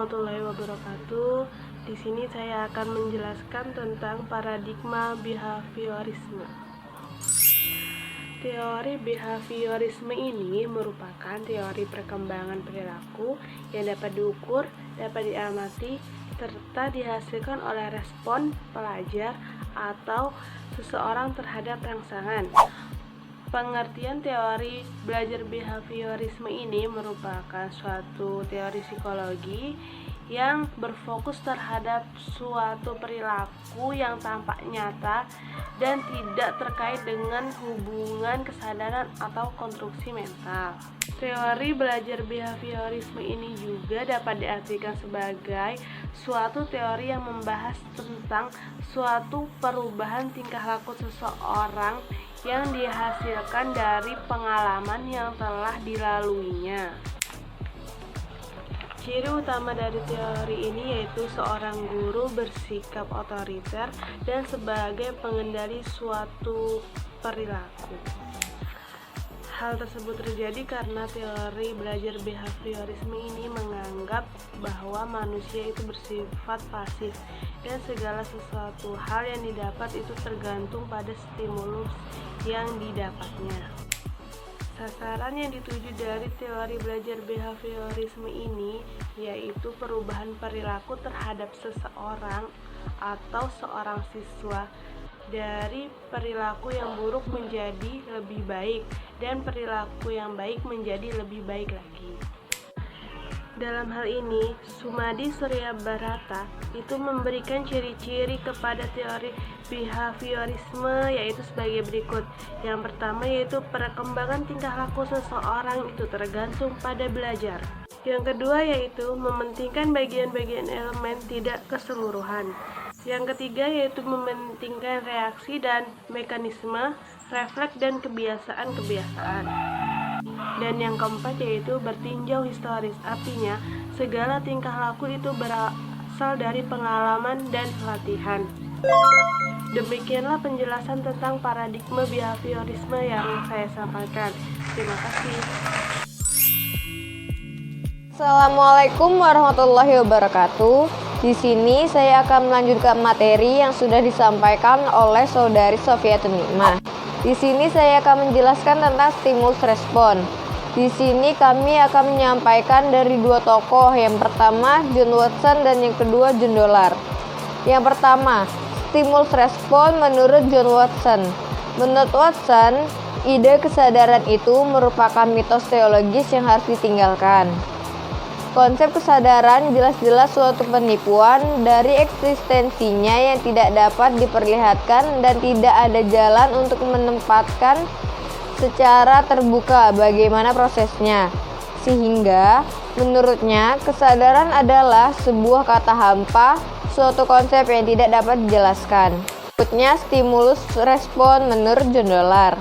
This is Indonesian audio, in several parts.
warahmatullahi wabarakatuh. Di sini saya akan menjelaskan tentang paradigma behaviorisme. Teori behaviorisme ini merupakan teori perkembangan perilaku yang dapat diukur, dapat diamati, serta dihasilkan oleh respon pelajar atau seseorang terhadap rangsangan. Pengertian teori belajar behaviorisme ini merupakan suatu teori psikologi yang berfokus terhadap suatu perilaku yang tampak nyata dan tidak terkait dengan hubungan kesadaran atau konstruksi mental. Teori belajar behaviorisme ini juga dapat diartikan sebagai suatu teori yang membahas tentang suatu perubahan tingkah laku seseorang yang dihasilkan dari pengalaman yang telah dilaluinya. Ciri utama dari teori ini yaitu seorang guru bersikap otoriter dan sebagai pengendali suatu perilaku. Hal tersebut terjadi karena teori belajar behaviorisme ini menganggap bahwa manusia itu bersifat pasif dan segala sesuatu hal yang didapat itu tergantung pada stimulus yang didapatnya. Sasaran yang dituju dari teori belajar behaviorisme ini yaitu perubahan perilaku terhadap seseorang atau seorang siswa dari perilaku yang buruk menjadi lebih baik dan perilaku yang baik menjadi lebih baik lagi. Dalam hal ini, Sumadi Surya Barata itu memberikan ciri-ciri kepada teori behaviorisme yaitu sebagai berikut. Yang pertama yaitu perkembangan tingkah laku seseorang itu tergantung pada belajar. Yang kedua yaitu mementingkan bagian-bagian elemen tidak keseluruhan. Yang ketiga yaitu mementingkan reaksi dan mekanisme, refleks dan kebiasaan-kebiasaan. Dan yang keempat yaitu bertinjau historis, artinya segala tingkah laku itu berasal dari pengalaman dan latihan. Demikianlah penjelasan tentang paradigma behaviorisme yang saya sampaikan. Terima kasih. Assalamualaikum warahmatullahi wabarakatuh. Di sini saya akan melanjutkan materi yang sudah disampaikan oleh saudari Sofiatul Nikmah. Di sini saya akan menjelaskan tentang stimulus respon. Di sini kami akan menyampaikan dari dua tokoh. Yang pertama John Watson dan yang kedua John Dollar. Yang pertama, stimulus respon menurut John Watson. Menurut Watson, ide kesadaran itu merupakan mitos teologis yang harus ditinggalkan. Konsep kesadaran jelas-jelas suatu penipuan dari eksistensinya yang tidak dapat diperlihatkan dan tidak ada jalan untuk menempatkan secara terbuka bagaimana prosesnya. Sehingga menurutnya kesadaran adalah sebuah kata hampa, suatu konsep yang tidak dapat dijelaskan. Berikutnya stimulus respon menurut John Dollar.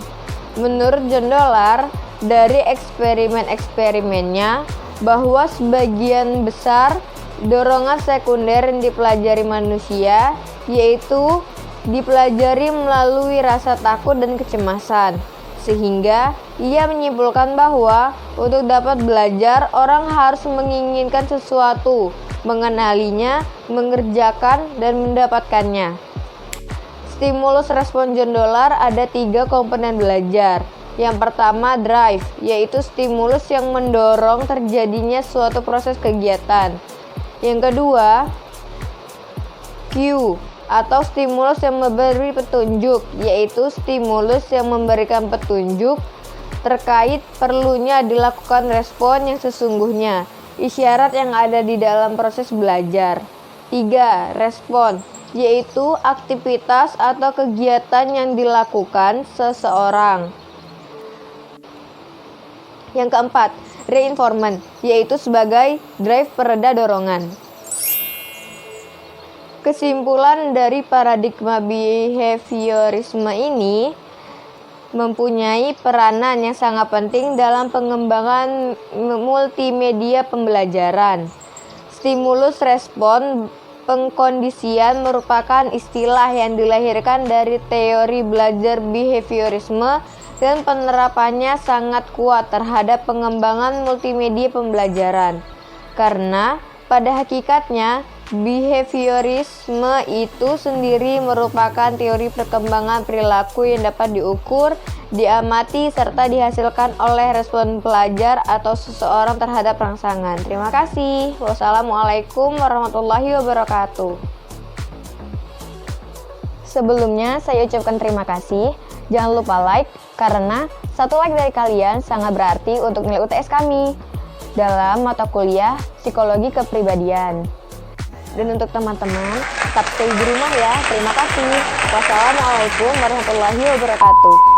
Menurut John Dollar, dari eksperimen-eksperimennya bahwa sebagian besar dorongan sekunder yang dipelajari manusia yaitu dipelajari melalui rasa takut dan kecemasan, sehingga ia menyimpulkan bahwa untuk dapat belajar orang harus menginginkan sesuatu, mengenalinya, mengerjakan, dan mendapatkannya. Stimulus respon John Dollar ada 3 komponen belajar. Yang pertama drive, yaitu stimulus yang mendorong terjadinya suatu proses kegiatan. Yang kedua cue, atau stimulus yang memberi petunjuk, yaitu stimulus yang memberikan petunjuk terkait perlunya dilakukan respon yang sesungguhnya, isyarat yang ada di dalam proses belajar. 3. Respon, yaitu aktivitas atau kegiatan yang dilakukan seseorang. Yang keempat, reinforcement, yaitu sebagai drive pereda dorongan. Kesimpulan dari paradigma behaviorisme ini mempunyai peranan yang sangat penting dalam pengembangan multimedia pembelajaran. Stimulus respon pengkondisian merupakan istilah yang dilahirkan dari teori belajar behaviorisme dan penerapannya sangat kuat terhadap pengembangan multimedia pembelajaran. Karena Pada hakikatnya, behaviorisme itu sendiri merupakan teori perkembangan perilaku yang dapat diukur, diamati, serta dihasilkan oleh respon pelajar atau seseorang terhadap rangsangan. Terima kasih. Wassalamualaikum warahmatullahi wabarakatuh. Sebelumnya, saya ucapkan terima kasih. Jangan lupa like, karena satu like dari kalian sangat berarti untuk nilai UTS kami dalam mata kuliah Psikologi Kepribadian. Dan untuk teman-teman, tetap stay di rumah ya. Terima kasih. Wassalamualaikum warahmatullahi wabarakatuh.